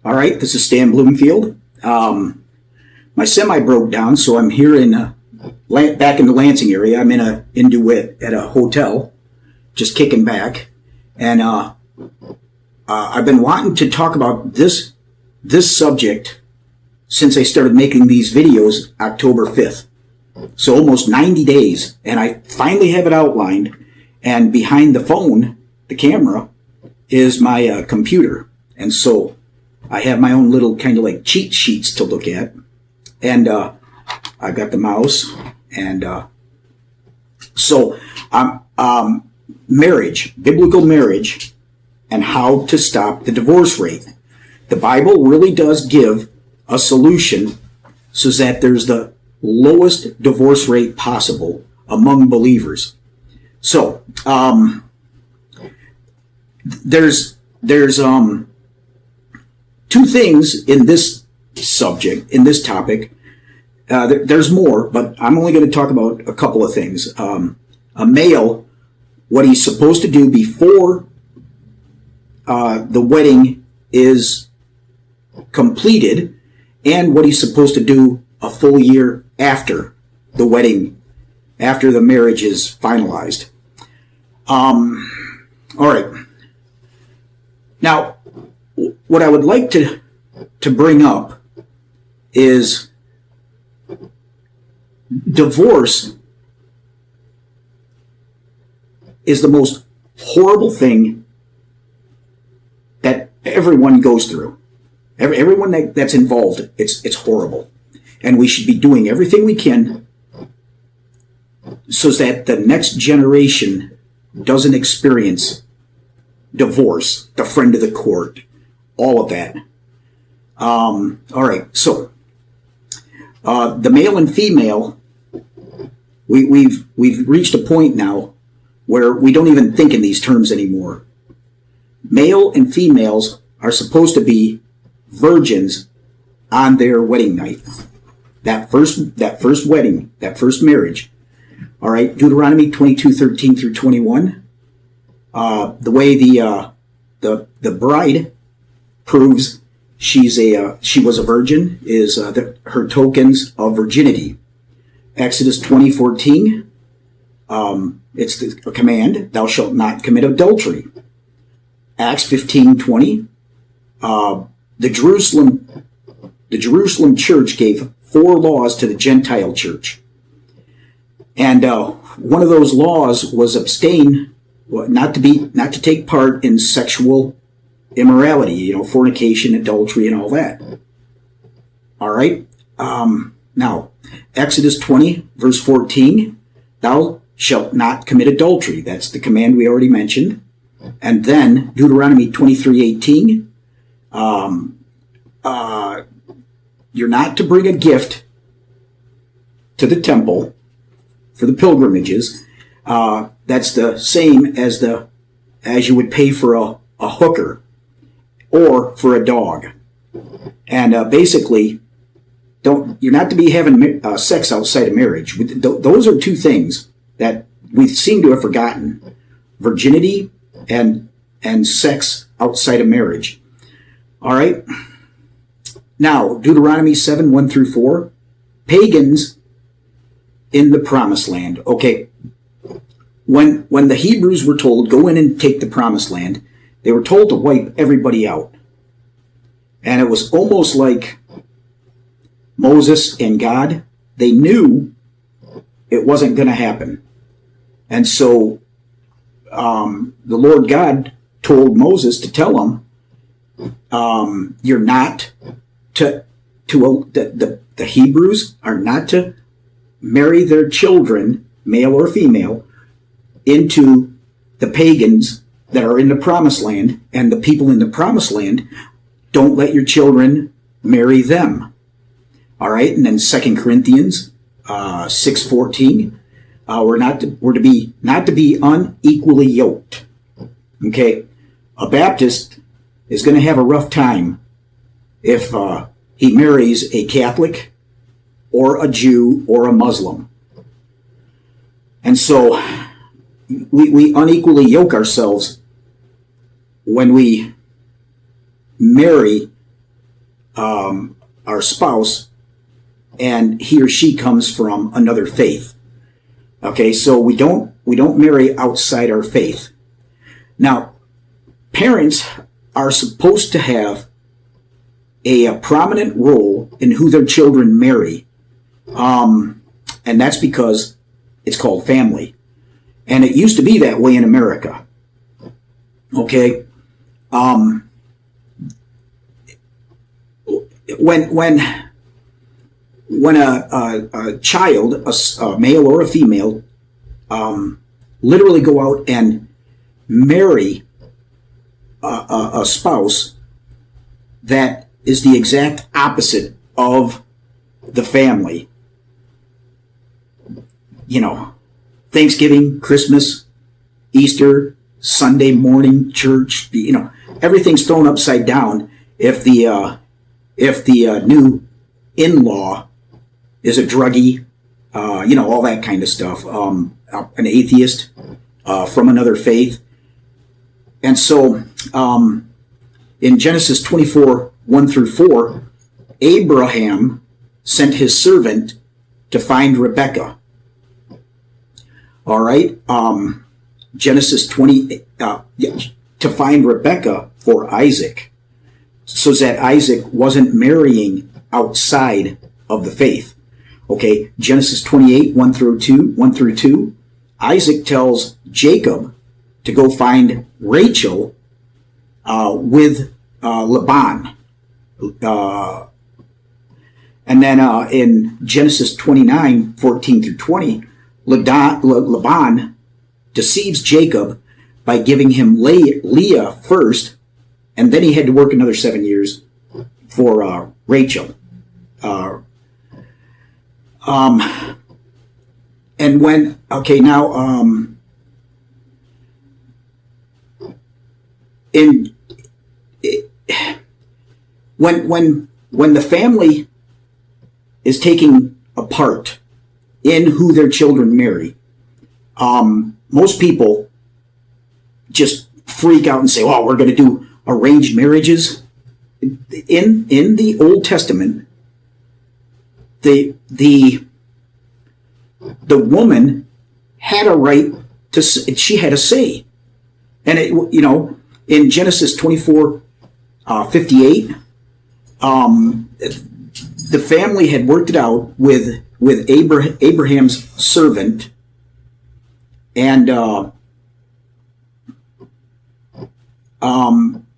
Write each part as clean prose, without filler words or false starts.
All right, this is Stan Bloomfield. My semi broke down, so I'm here in back in the Lansing area. I'm in DeWitt at a hotel, just kicking back, and I've been wanting to talk about this subject since I started making these videos October 5th. So almost 90 days, and I finally have it outlined. And behind the phone, the camera, is my computer, and so I have my own little kind of like cheat sheets to look at, and I've got the mouse, and so marriage, biblical marriage, and how to stop the divorce rate. The Bible really does give a solution so that there's the lowest divorce rate possible among believers. So there's two things in this subject, in this topic. There's more, but I'm only going to talk about a couple of things. A male, what he's supposed to do before the wedding is completed, and what he's supposed to do a full year after the wedding, after the marriage is finalized. All right. Now, what I would like to bring up is divorce is the most horrible thing that everyone goes through. Everyone that's involved, it's horrible. And we should be doing everything we can so that the next generation doesn't experience divorce, the friend of the court, all of that. All right, so the male and female, we've reached a point now where we don't even think in these terms anymore. Male and females are supposed to be virgins on their wedding night. That first wedding, that first marriage. All right, Deuteronomy 22:13 through 21. The way the bride proves she was a virgin is her tokens of virginity. Exodus 20:14. It's a command: "Thou shalt not commit adultery." Acts 15:20. The Jerusalem church gave 4 laws to the Gentile church. And one of those laws was abstain, not to take part in sexual immorality, fornication, adultery, and all that. All right. Now, Exodus 20, verse 14, "Thou shalt not commit adultery." That's the command we already mentioned. And then Deuteronomy 23:18, you're not to bring a gift to the temple for the pilgrimages. That's the same as you would pay for a hooker or for a dog. And basically, you're not to be having sex outside of marriage. Those are two things that we seem to have forgotten: virginity and sex outside of marriage. All right. Now, Deuteronomy 7:1 through 4, pagans in the promised land. Okay, when the Hebrews were told, go in and take the promised land, they were told to wipe everybody out. And it was almost like Moses and God, they knew it wasn't going to happen. And so the Lord God told Moses to tell him, you're not the Hebrews are not to marry their children, male or female, into the pagans that are in the promised land, and the people in the promised land, don't let your children marry them. All right, and then 2 Corinthians 6:14, we're not to be unequally yoked. Okay, a Baptist is going to have a rough time if he marries a Catholic or a Jew or a Muslim. And so we unequally yoke ourselves when we marry our spouse, and he or she comes from another faith. Okay, so we don't marry outside our faith. Now, parents are supposed to have a prominent role in who their children marry, and that's because it's called family, and it used to be that way in America. Okay, when a child, a male or a female, literally go out and marry a spouse that is the exact opposite of the family, Thanksgiving, Christmas, Easter, Sunday morning church, everything's thrown upside down if the new in-law is a druggie, all that kind of stuff, an atheist from another faith. And so in Genesis 24, 1 through 4, Abraham sent his servant to find Rebekah. All right, Genesis 20, to find Rebekah for Isaac, so that Isaac wasn't marrying outside of the faith. Okay, Genesis 28, 1 through 2, Isaac tells Jacob to go find Rachel with Laban. And then in Genesis 29, 14 through 20, Laban deceives Jacob by giving him Leah first, and then he had to work another 7 years for Rachel. And when, okay, now, when the family is taking apart in who their children marry, most people just freak out and say, "Oh, we're going to do arranged marriages." In the Old Testament, the woman had a right to, she had a say, and in Genesis 24, 58, the family had worked it out with Abraham's servant, and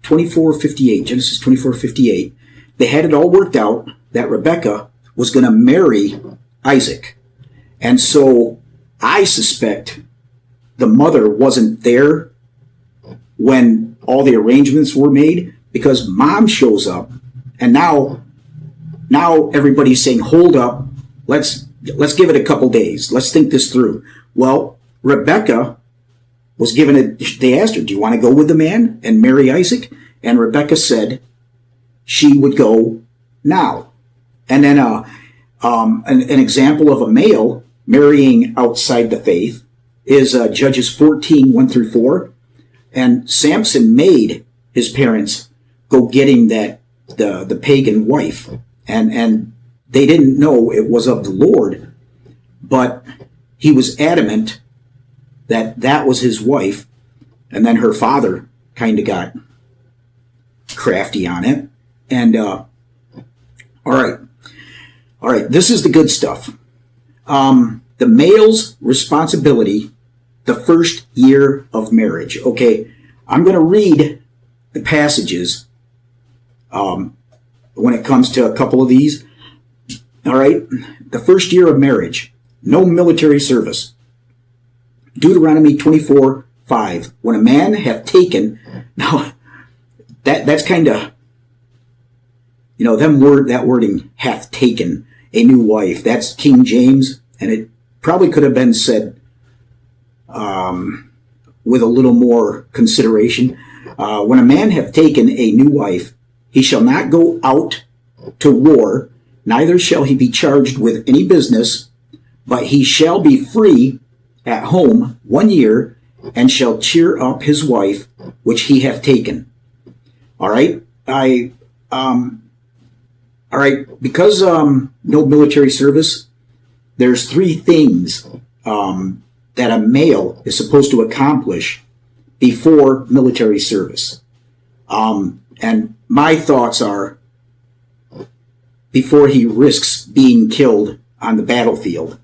24:58, Genesis 24:58, they had it all worked out that Rebekah was going to marry Isaac. And so I suspect the mother wasn't there when all the arrangements were made, because mom shows up, and now everybody's saying, "Hold up, let's give it a couple days. Let's think this through." Well, Rebekah was given they asked her, "Do you want to go with the man and marry Isaac?" And Rebekah said she would go now. And then an example of a male marrying outside the faith is Judges 14, 1 through 4. And Samson made his parents go get him the pagan wife. And they didn't know it was of the Lord, but he was adamant that was his wife. And then her father kind of got crafty on it. And all right, this is the good stuff. The male's responsibility the first year of marriage. Okay, I'm going to read the passages when it comes to a couple of these. All right, the first year of marriage, no military service. Deuteronomy 24:5. When a man hath taken, now that's kind of, that wording, hath taken a new wife. That's King James, and it probably could have been said with a little more consideration. When a man hath taken a new wife, he shall not go out to war, neither shall he be charged with any business, but he shall be free at home 1 year, and shall cheer up his wife which he hath taken. All right, All right, because no military service, there's three things that a male is supposed to accomplish before military service. And my thoughts are before he risks being killed on the battlefield.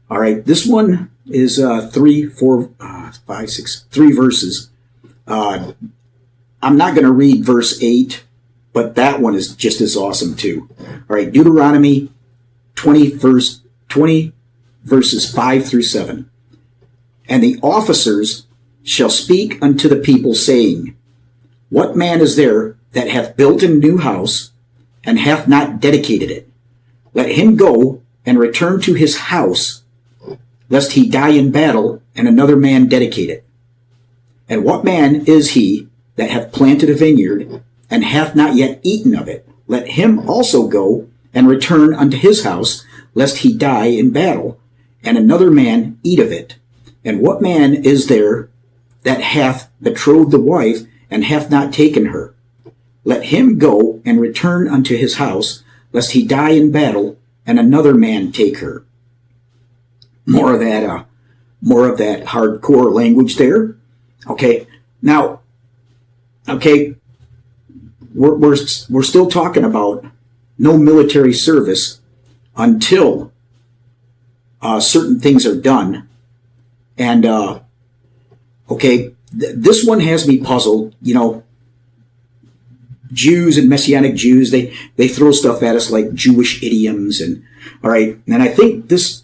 All right, this one is 3 verses. I'm not going to read verse 8, but that one is just as awesome too. All right, Deuteronomy 20 verses 5 through 7. And the officers shall speak unto the people, saying, What man is there that hath built a new house, and hath not dedicated it? Let him go and return to his house, lest he die in battle, and another man dedicate it. And what man is he that hath planted a vineyard, and hath not yet eaten of it? Let him also go and return unto his house, lest he die in battle, and another man eat of it. And what man is there that hath betrothed the wife, and hath not taken her? Let him go and return unto his house, lest he die in battle, and another man take her. More of that hardcore language there. Okay, now, we're still talking about no military service until certain things are done. And this one has me puzzled. You know, Jews and Messianic Jews, they throw stuff at us like Jewish idioms, and all right. And I think this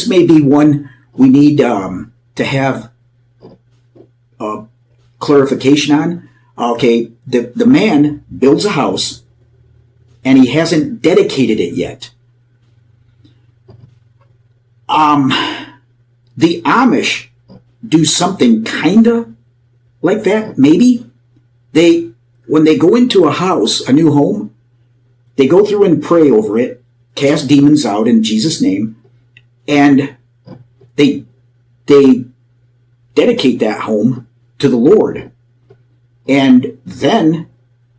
may be one we need to have clarification on. Okay, the man builds a house, and he hasn't dedicated it yet. The Amish do something kinda like that, maybe. When they go into a house, a new home, they go through and pray over it, cast demons out in Jesus' name, and they dedicate that home to the Lord. And then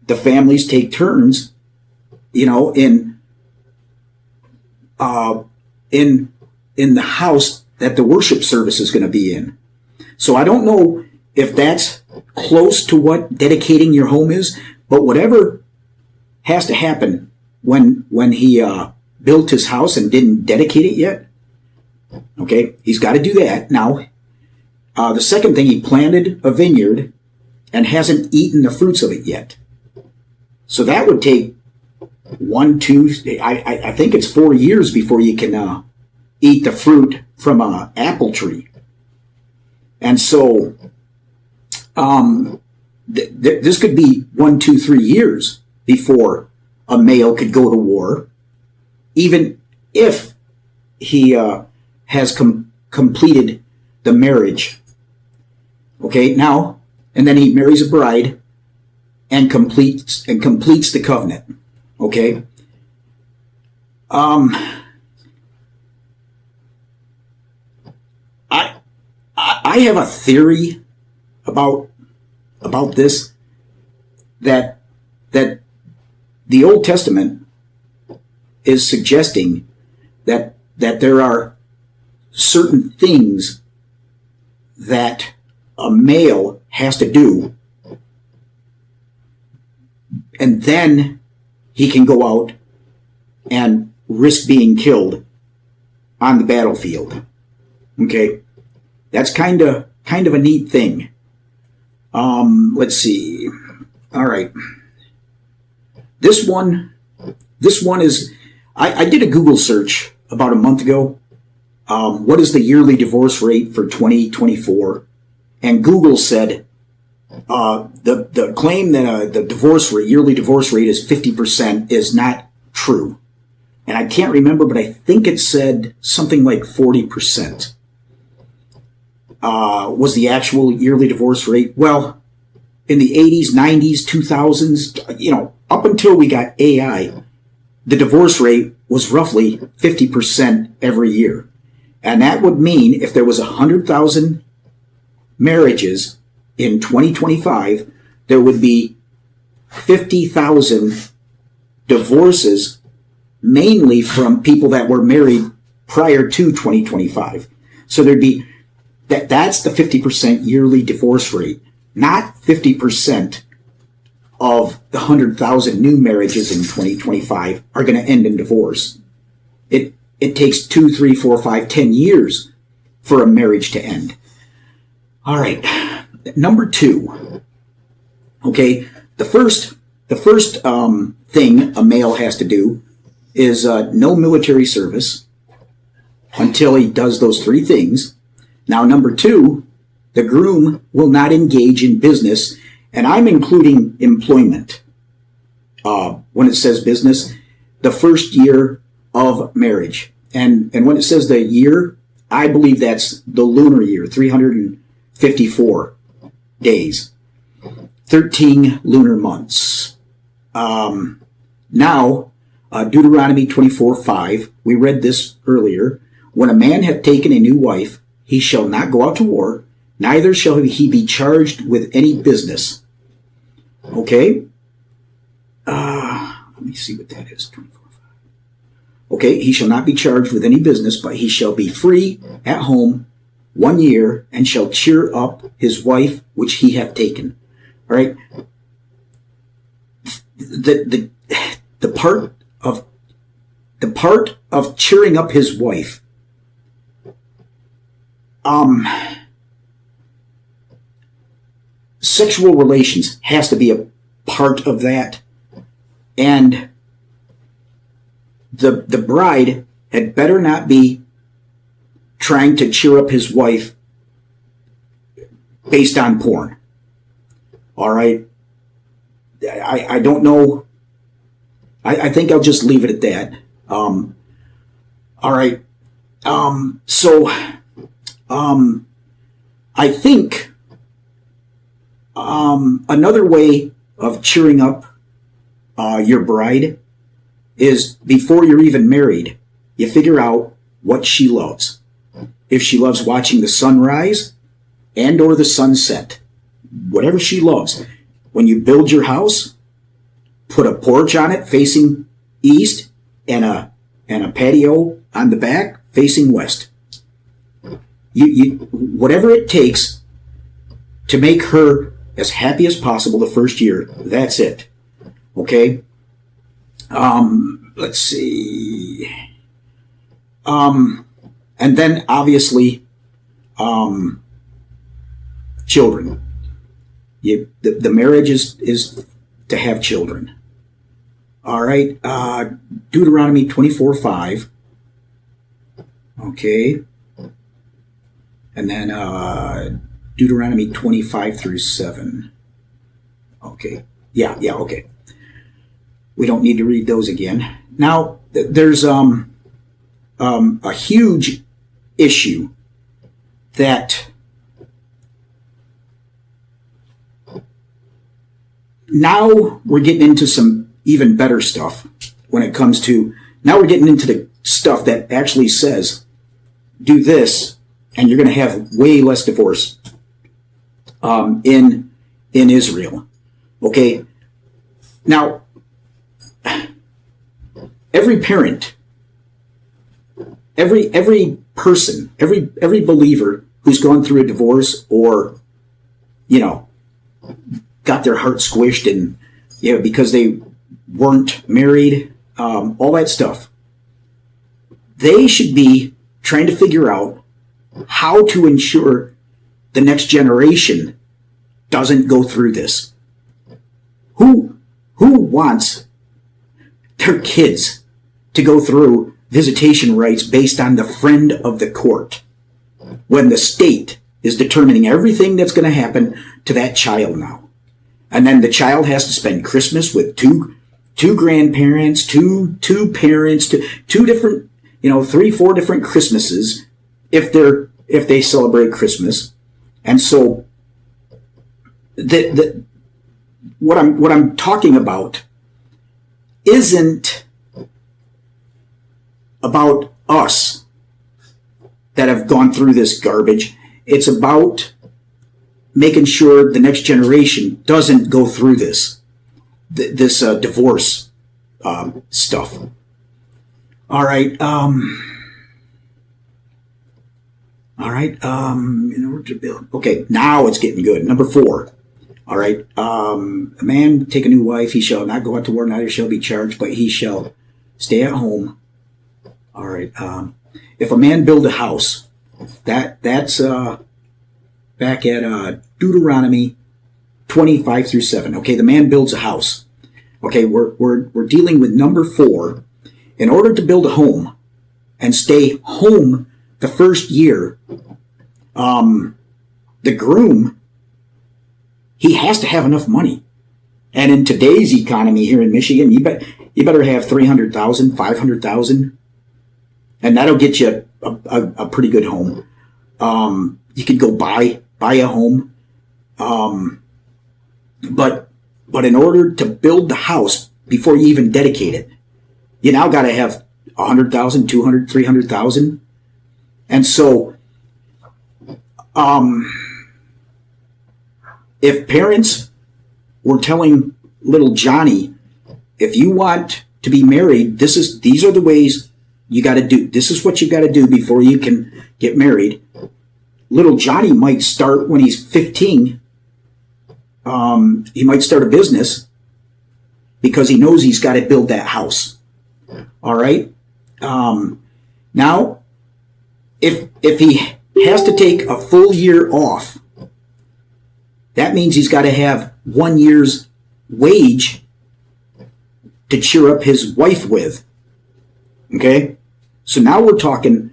the families take turns, you know, in the house that the worship service is going to be in. So I don't know if that's close to what dedicating your home is, but whatever has to happen when he built his house and didn't dedicate it yet, okay, he's got to do that. Now, the second thing, he planted a vineyard and hasn't eaten the fruits of it yet. So that would take I think it's 4 years before you can eat the fruit from an apple tree. And so this could be 1, 2, 3 years before a male could go to war, even if he has completed the marriage. Okay, now, and then he marries a bride and completes the covenant. Okay. I have a theory about this, that the Old Testament is suggesting that there are certain things that a male has to do, and then he can go out and risk being killed on the battlefield. Okay, that's kind of a neat thing. Let's see. All right, this one is. I did a Google search about a month ago. What is the yearly divorce rate for 2024? And Google said the claim that the yearly divorce rate is 50% is not true. And I can't remember, but I think it said something like 40% was the actual yearly divorce rate. Well, in the 80s, 90s, 2000s, you know, up until we got AI, the divorce rate was roughly 50% every year. And that would mean if there was 100,000 marriages in 2025, there would be 50,000 divorces mainly from people that were married prior to 2025. So there'd be that's the 50% yearly divorce rate, not 50% of the 100,000 new marriages in 2025 are going to end in divorce. It takes 2, 3, 4, 5, 10 years for a marriage to end. All right, number 2. Okay, the first thing a male has to do is no military service until he does those 3 things. Now, number 2, the groom will not engage in business, and I'm including employment. When it says business, the first year of marriage. And when it says the year, I believe that's the lunar year, 354 days, 13 lunar months. Now, Deuteronomy 24:5, we read this earlier. When a man hath taken a new wife, he shall not go out to war, neither shall he be charged with any business. Okay? Let me see what that is. 24:5. Okay, he shall not be charged with any business, but he shall be free at home 1 year, and shall cheer up his wife which he hath taken. All right? The part of cheering up his wife, sexual relations has to be a part of that, and the bride had better not be trying to cheer up his wife based on porn. All right, I don't know. I think I'll just leave it at that. All right. So I think another way of cheering up your bride is, before you're even married, you figure out what she loves. If she loves watching the sunrise and or the sunset, whatever she loves. When you build your house, put a porch on it facing east and a patio on the back facing west. You whatever it takes to make her as happy as possible the first year, that's it. Okay? Let's see. And then obviously, children. The marriage is to have children. All right. Deuteronomy 24:5. Okay. And then Deuteronomy 25-7. Okay. Yeah, okay. We don't need to read those again. Now, there's a huge issue that now we're getting into some even better stuff when it comes to, now we're getting into the stuff that actually says, do this, and you're going to have way less divorce in Israel. Okay? Now, every parent, every person, every believer who's gone through a divorce or, got their heart squished and, because they weren't married, all that stuff, they should be trying to figure out how to ensure the next generation doesn't go through this. Who wants their kids to go through visitation rights based on the friend of the court when the state is determining everything that's going to happen to that child now? And then the child has to spend Christmas with two grandparents, two parents, two different, 3-4 different Christmases if they celebrate Christmas. And so what I'm talking about isn't about us that have gone through this garbage. It's about making sure the next generation doesn't go through this divorce stuff. All right. In order to build. Okay, now it's getting good. Number 4. All right. A man take a new wife. He shall not go out to war, neither shall be charged, but he shall stay at home. All right. If a man build a house, that's back at Deuteronomy 25 through 7. Okay, the man builds a house. Okay, we're dealing with number 4. In order to build a home and stay home the first year, the groom, he has to have enough money. And in today's economy here in Michigan, you better have $300,000, $500,000, and that'll get you a pretty good home. You could go buy a home, but in order to build the house before you even dedicate it, you now got to have $100,000, $200,000, $300,000, and so if parents were telling little Johnny, if you want to be married, these are the ways you got to do. This is what you got to do before you can get married. Little Johnny might start when he's 15. He might start a business because he knows he's got to build that house. All right. Now, if he has to take a full year off, that means he's got to have 1 year's wage to cheer up his wife with. Okay? So now we're talking,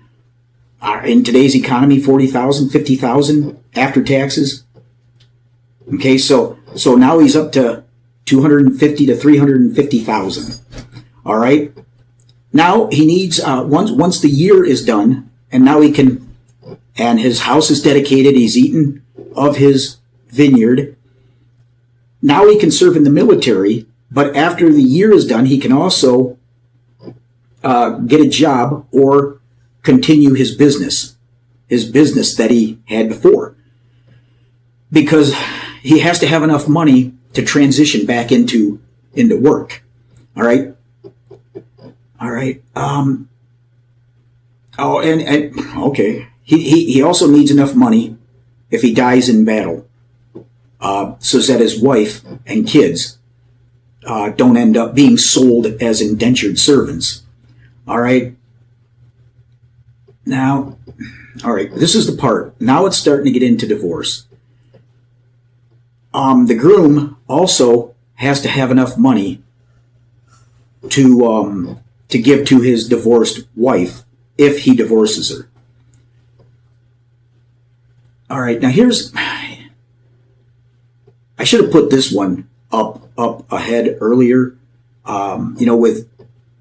in today's economy, $40,000, $50,000 after taxes. Okay, so now he's up to $250,000 to $350,000. All right? Now he needs, once the year is done, and now he can, and his house is dedicated, he's eaten of his vineyard. Now he can serve in the military, but after the year is done, he can also get a job or continue his business that he had before, because he has to have enough money to transition back into work. All right. Okay. He also needs enough money if he dies in battle, so that his wife and kids don't end up being sold as indentured servants. All right. Now, all right, this is the part. Now it's starting to get into divorce. The groom also has to have enough money to give to his divorced wife if he divorces her. All right, now I should have put this one up ahead earlier, with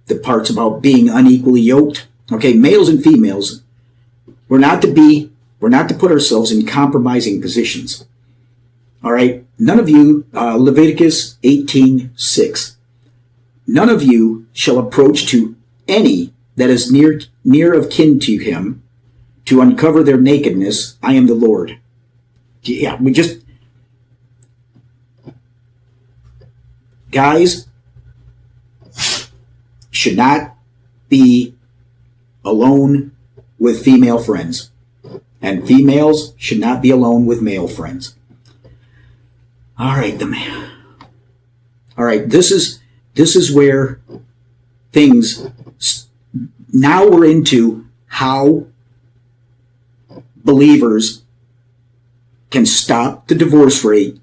the parts about being unequally yoked. Okay, males and females, we're not to put ourselves in compromising positions. All right, none of you, Leviticus 18:6, none of you shall approach to any that is near of kin to him to uncover their nakedness. I am the Lord. Yeah, guys should not be alone with female friends, and females should not be alone with male friends. All right, this is where things, now we're into how believers can stop the divorce rate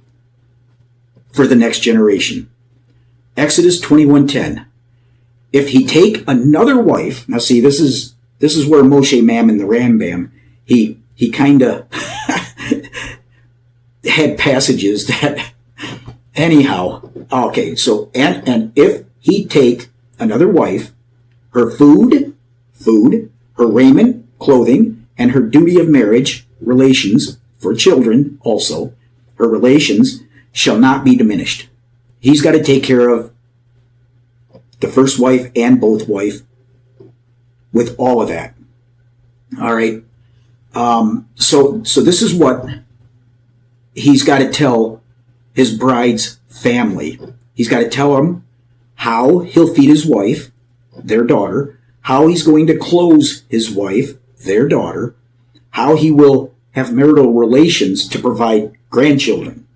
for the next generation. Exodus 21:10. If he take another wife, now see, this is where Moshe Mammon, the Rambam, he kind of had passages that, anyhow, okay, so, and if he take another wife, her food, her raiment, clothing, and her duty of marriage, relations, for children also, her relations, shall not be diminished. He's got to take care of the first wife and both wife with all of that. All right. So this is what he's got to tell his bride's family. He's got to tell them how he'll feed his wife, their daughter, how he's going to clothe his wife, their daughter, how he will have marital relations to provide grandchildren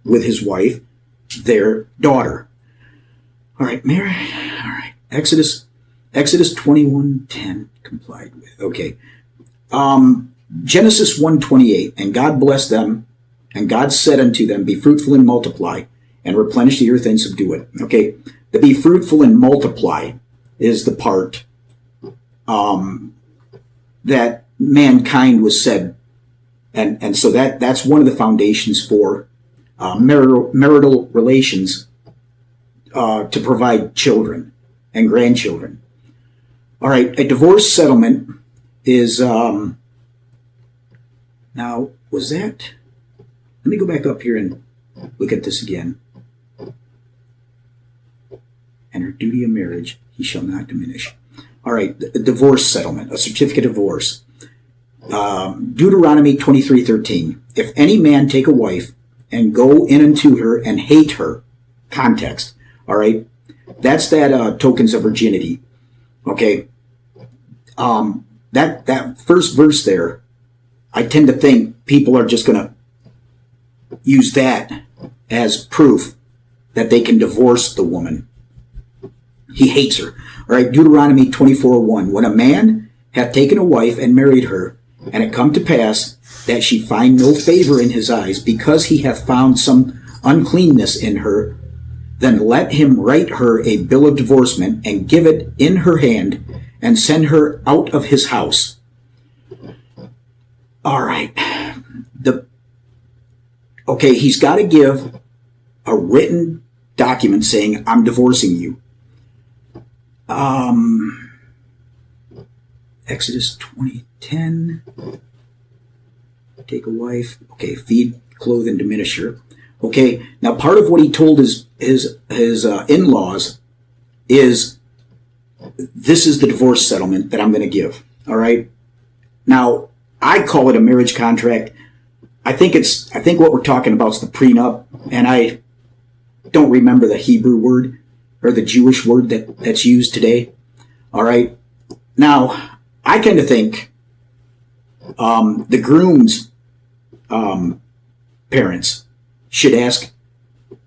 with his wife, their daughter. All right, Mary. All right, Exodus 21:10 complied with. Okay, Genesis 1:28, and God blessed them, and God said unto them, be fruitful and multiply, and replenish the earth and subdue it. Okay, the be fruitful and multiply is the part that mankind was said, and so that's one of the foundations for marital relations to provide children and grandchildren. All right, a divorce settlement is now, was that? Let me go back up here and look at this again. And her duty of marriage, he shall not diminish. All right, a divorce settlement, a certificate of divorce. Deuteronomy 23:13. If any man take a wife and go in unto her and hate her, context, all right, that's that tokens of virginity. Okay, that first verse there, I tend to think people are just going to use that as proof that they can divorce the woman. He hates her. All right, Deuteronomy 24:1. When a man hath taken a wife and married her, and it come to pass that she find no favor in his eyes, because he hath found some uncleanness in her, then let him write her a bill of divorcement and give it in her hand and send her out of his house. All right. Okay, he's got to give a written document saying, I'm divorcing you. Exodus 20:10. Take a wife. Okay, feed, clothe, and diminish her. Okay, now part of what he told his in-laws is, this is the divorce settlement that I'm going to give. All right. Now, I call it a marriage contract. I think what we're talking about is the prenup, and I don't remember the Hebrew word or the Jewish word that's used today. All right. Now, I kind of think the groom's parents should ask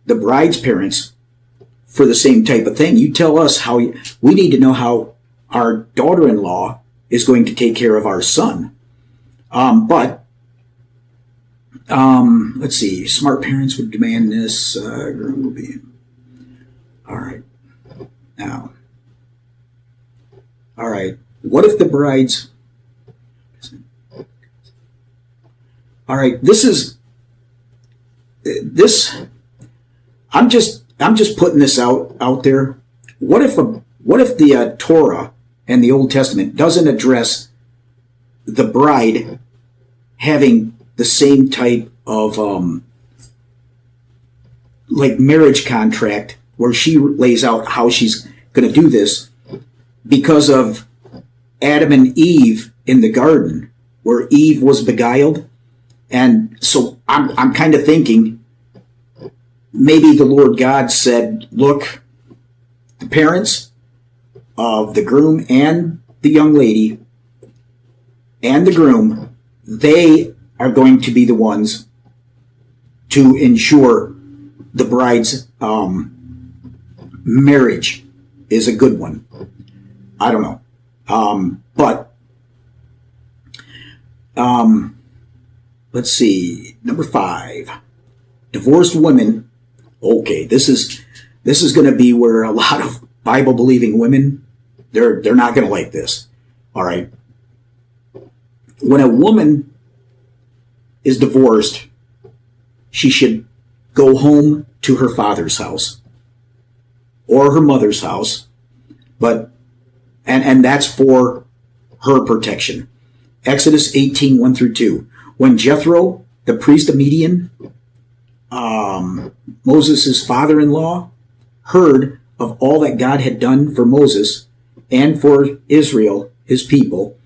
the bride's parents for the same type of thing. You tell us how we need to know how our daughter-in-law is going to take care of our son. Let's see. Smart parents would demand this. Groom will be. All right. Now. All right. What if the bride's? All right. This. I'm just putting this out there. What if the Torah and the Old Testament doesn't address the bride having the same type of like marriage contract where she lays out how she's going to do this because of Adam and Eve in the garden where Eve was beguiled? And so I'm kind of thinking maybe the Lord God said, look, the parents of the groom and the young lady and the groom, they are going to be the ones to ensure the bride's marriage is a good one. I don't know. But let's see. Number 5, divorced women. Okay, this is going to be where a lot of Bible-believing women, they're not going to like this. All right. When a woman is divorced, she should go home to her father's house or her mother's house, but and that's for her protection. Exodus 18:1-2. When Jethro, the priest of Midian, Moses' father-in-law, heard of all that God had done for Moses and for Israel, his people,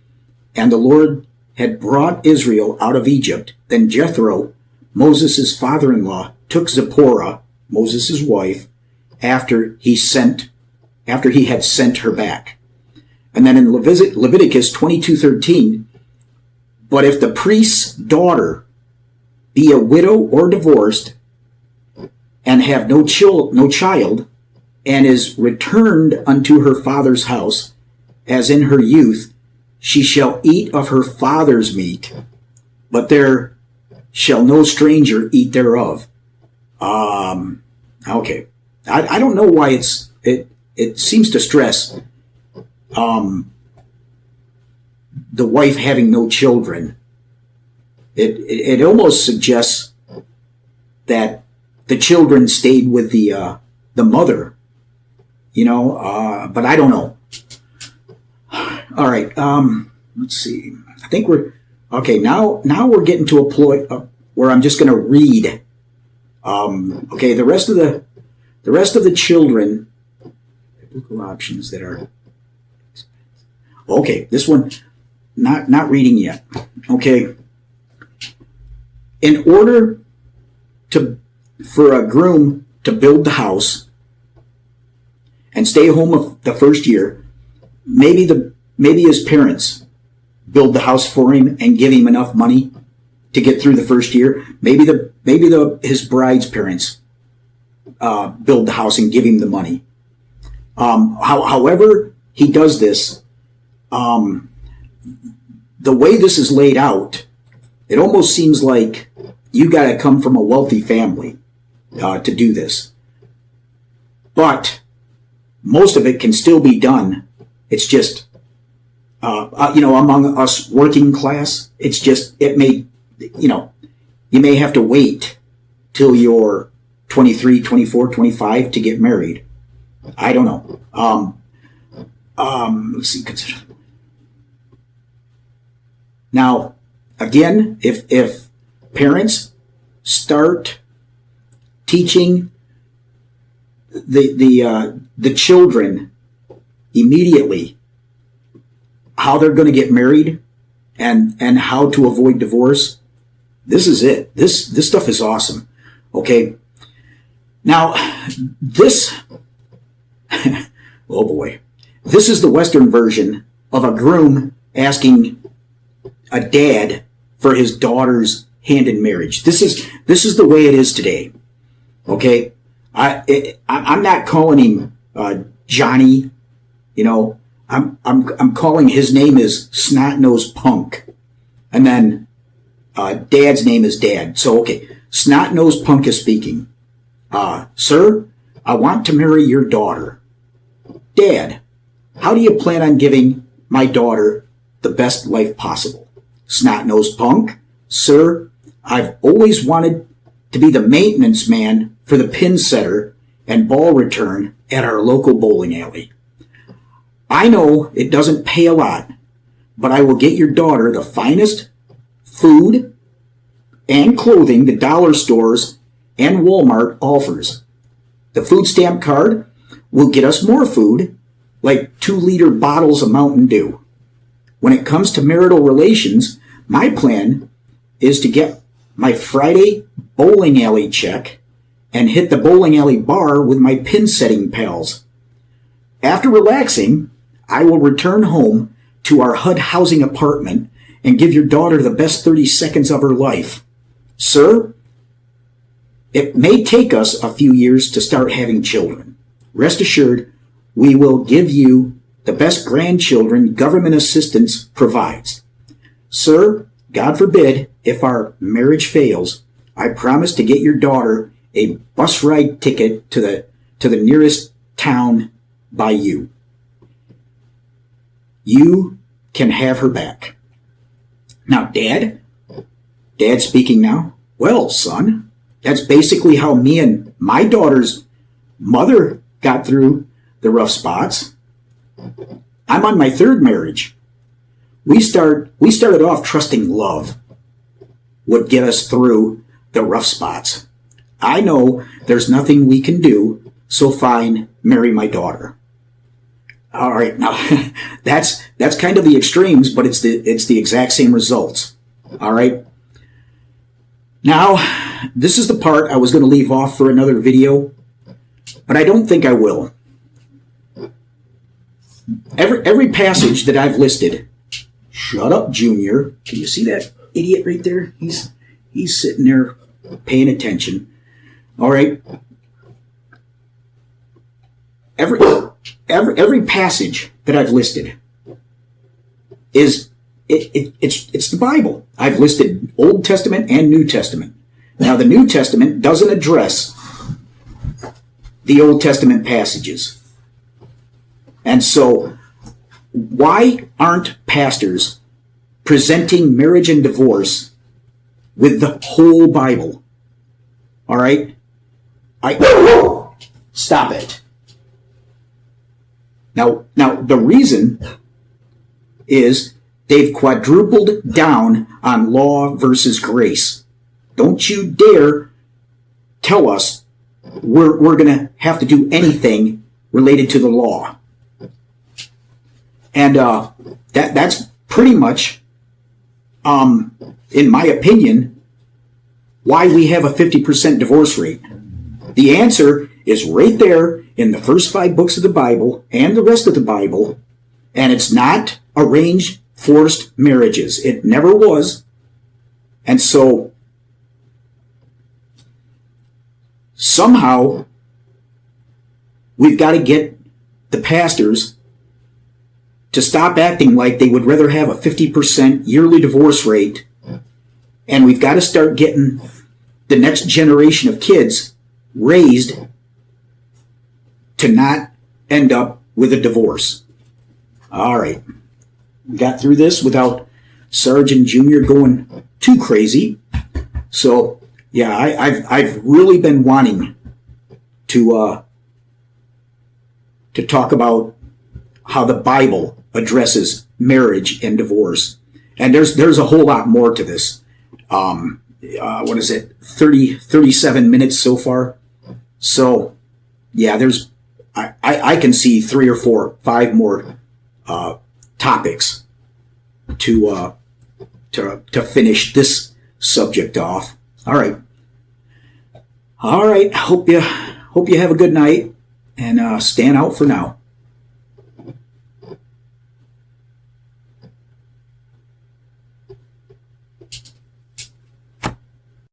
and the Lord had brought Israel out of Egypt, then Jethro, Moses' father-in-law, took Zipporah, Moses' wife, after he had sent her back. And then in Leviticus 22:13, but if the priest's daughter be a widow or divorced and have no child, and is returned unto her father's house, as in her youth, she shall eat of her father's meat, but there shall no stranger eat thereof. Okay. I don't know why it seems to stress the wife having no children. It almost suggests that the children stayed with the mother, but I don't know. All right, let's see. I think we're okay. Now we're getting to a point where I'm just going to read. Okay, the rest of the children, biblical options that are okay. This one, not reading yet. Okay, in order for a groom to build the house and stay home the first year, maybe his parents build the house for him and give him enough money to get through the first year. Maybe his bride's parents build the house and give him the money. However he does this, the way this is laid out, it almost seems like you got to come from a wealthy family to do this. But most of it can still be done. It's just, among us working class, you may have to wait till you're 23, 24, 25 to get married. I don't know. Let's see. Consider. Now, again, if parents start teaching the children immediately how they're going to get married and how to avoid divorce, this is it. This stuff is awesome. Okay. Now, this, oh boy, this is the Western version of a groom asking a dad for his daughter's hand in marriage. This is the way it is today. Okay. I'm not calling him Johnny. I'm calling his name is Snot-Nosed Punk, and then Dad's name is Dad. So okay, Snot-Nosed Punk is speaking. Sir, I want to marry your daughter. Dad, how do you plan on giving my daughter the best life possible? Snot-Nosed Punk, sir, I've always wanted to be the maintenance man for the pin setter and ball return at our local bowling alley. I know it doesn't pay a lot, but I will get your daughter the finest food and clothing the dollar stores and Walmart offers. The food stamp card will get us more food, like 2-liter bottles of Mountain Dew. When it comes to marital relations, my plan is to get my Friday bowling alley check and hit the bowling alley bar with my pin setting pals. After relaxing, I will return home to our HUD housing apartment and give your daughter the best 30 seconds of her life. Sir, it may take us a few years to start having children. Rest assured, we will give you the best grandchildren government assistance provides. Sir, God forbid, if our marriage fails, I promise to get your daughter a bus ride ticket to the nearest town by you. You can have her back. Now, Dad's speaking now. Well, son, that's basically how me and my daughter's mother got through the rough spots. I'm on my third marriage. We started off trusting love would get us through the rough spots. I know there's nothing we can do, so fine, marry my daughter. All right, now that's kind of the extremes, but it's the exact same results. All right. Now, this is the part I was going to leave off for another video. but I don't think I will. Every passage that I've listed, shut up, Junior. Can you see that idiot right there? He's sitting there paying attention. All right. Every passage that I've listed is it's the Bible. I've listed Old Testament and New Testament. Now the New Testament doesn't address the Old Testament passages. And so, why aren't pastors presenting marriage and divorce with the whole Bible? All right? Stop it. Now, the reason is they've quadrupled down on law versus grace. Don't you dare tell us we're going to have to do anything related to the law. And that's pretty much, in my opinion, why we have a 50% divorce rate. The answer is right there in the first 5 books of the Bible and the rest of the Bible, and it's not arranged, forced marriages. It never was. And so, somehow, we've got to get the pastors to stop acting like they would rather have a 50% yearly divorce rate, and we've got to start getting the next generation of kids raised to not end up with a divorce. All right. We got through this without Sergeant Junior going too crazy. So, yeah, I've really been wanting to talk about how the Bible addresses marriage and divorce. And there's a whole lot more to this. What is it? 37 minutes so far. So, yeah, I can see 3 or 4, 5 more topics to finish this subject off. All right. Hope you have a good night, and stand out for now.